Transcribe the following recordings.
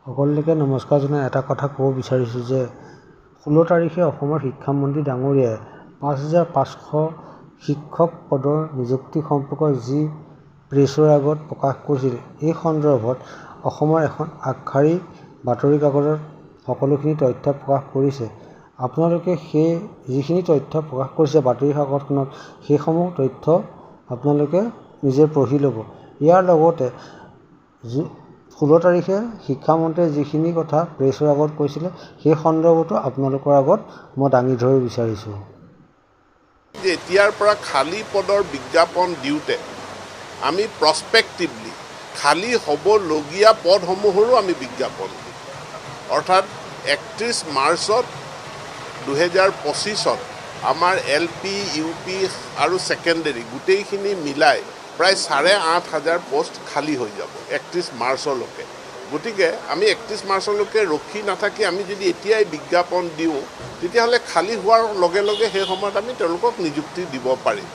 সকলোকে নমস্কাৰ জনাই এটা কথা ক'ব বিচাৰিছোঁ যে 16 তাৰিখে অসমৰ শিক্ষামন্ত্ৰী ডাঙৰীয়াই 5,500 শিক্ষক পদৰ নিযুক্তি সম্পৰ্কত যি প্ৰেছৰ আগত প্ৰকাশ কৰিছিল, এই সন্দৰ্ভত অসমৰ এখন আগশাৰী বাতৰি কাকতত সকলোখিনি তথ্য প্ৰকাশ কৰিছে। আপোনালোকে সেই যিখিনি তথ্য প্ৰকাশ কৰিছে বাতৰি কাকতখনত সেইসমূহ তথ্য আপোনালোকে নিজে পঢ়ি ল'ব। ইয়াৰ লগতে 16 তাৰিখে শিক্ষামন্ত্ৰীয়ে যিখিনি কথা প্ৰেছৰ আগত কৈছিলে সেই সন্দৰ্ভতো আপোনালোকৰ আগত মই দাঙি ধৰিব বিচাৰিছোঁ। এতিয়াৰ পৰা খালী পদৰ বিজ্ঞাপন দিওঁতে আমি প্ৰস্পেক্টিভলি খালী হ'বলগীয়া পদসমূহৰো আমি বিজ্ঞাপন দিম। অৰ্থাৎ 31 মাৰ্চত 2025 আমাৰ LP, UP আৰু ছেকেণ্ডেৰী গোটেইখিনি মিলাই প্ৰায় 8,500 পোষ্ট খালী হৈ যাব 31 মাৰ্চলৈকে। গতিকে আমি 31 মাৰ্চলৈকে ৰখি নাথাকি আমি যদি এতিয়াই বিজ্ঞাপন দিওঁ তেতিয়াহ'লে খালী হোৱাৰ লগে লগে সেই সময়ত আমি তেওঁলোকক নিযুক্তি দিব পাৰিম।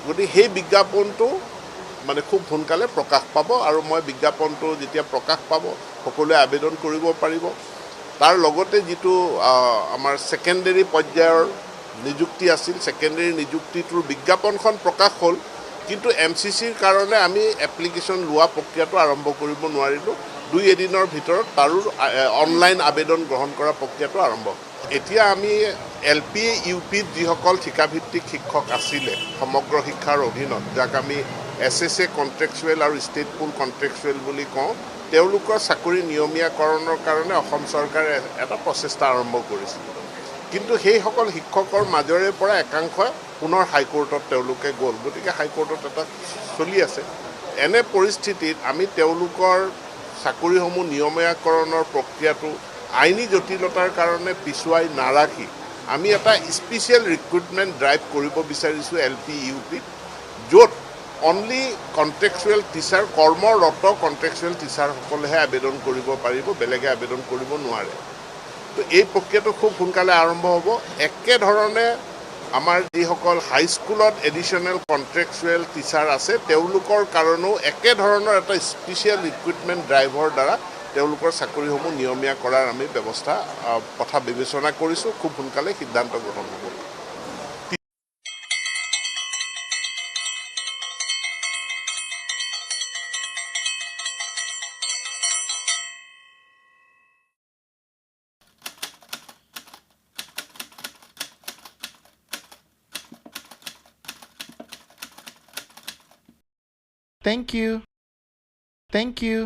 গতিকে সেই বিজ্ঞাপনটো মানে খুব সোনকালে প্ৰকাশ পাব আৰু মই বিজ্ঞাপনটো যেতিয়া প্ৰকাশ পাব সকলোৱে আবেদন কৰিব পাৰিব। তাৰ লগতে যিটো আমাৰ ছেকেণ্ডেৰী পৰ্যায়ৰ নিযুক্তি আছিল, ছেকেণ্ডেৰী নিযুক্তিটোৰ বিজ্ঞাপনখন প্ৰকাশ হ'ল, কিন্তু MCCৰ কাৰণে আমি এপ্লিকেশ্যন লোৱা প্ৰক্ৰিয়াটো আৰম্ভ কৰিব নোৱাৰিলোঁ। 2 এদিনৰ ভিতৰত তাৰো অনলাইন আবেদন গ্ৰহণ কৰা প্ৰক্ৰিয়াটো আৰম্ভ। এতিয়া আমি LP, UPত যিসকল ঠিকাভিত্তিক শিক্ষক আছিলে সমগ্ৰ শিক্ষাৰ অধীনত, যাক আমি SSA কণ্ট্ৰেকচুৱেল আৰু ষ্টেট পুল কণ্ট্ৰেকচুৱেল বুলি কওঁ, তেওঁলোকৰ চাকৰি নিয়মীয়াকৰণৰ কাৰণে অসম চৰকাৰে এটা প্ৰচেষ্টা আৰম্ভ কৰিছিল। কিন্তু সেইসকল শিক্ষকৰ মাজৰে পৰা একাংশই পুনৰ হাইকোৰ্টত তেওঁলোকে গ'ল। গতিকে হাইকোৰ্টত এটা চলি আছে। এনে পৰিস্থিতিত আমি তেওঁলোকৰ চাকৰিসমূহ নিয়মীয়াকৰণৰ প্ৰক্ৰিয়াটো আইনী জটিলতাৰ কাৰণে পিছুৱাই নাৰাখি আমি এটা স্পেচিয়েল ৰিক্ৰুটমেণ্ট ড্ৰাইভ কৰিব বিচাৰিছোঁ LP, UPত, য'ত অনলি কণ্ট্ৰেকচুৱেল টিচাৰ, কৰ্মৰত কণ্ট্ৰেকচুৱেল টিচাৰসকলেহে আবেদন কৰিব পাৰিব, বেলেগে আবেদন কৰিব নোৱাৰে। তো এই প্ৰক্ৰিয়াটো খুব সোনকালে আৰম্ভ হ'ব। একেধৰণে আমাৰ যিসকল হাইস্কুলত এডিশ্যনেল কণ্ট্ৰেকচুৱেল টিচাৰ আছে তেওঁলোকৰ কাৰণেও একেধৰণৰ এটা স্পেচিয়েল ৰিক্ৰুটমেণ্ট ড্ৰাইভৰ দ্বাৰা তেওঁলোকৰ চাকৰিসমূহ নিয়মীয়া কৰাৰ আমি ব্যৱস্থা কথা বিবেচনা কৰিছোঁ। খুব সোনকালে সিদ্ধান্ত গ্ৰহণ হ'ব। Thank you. Thank you.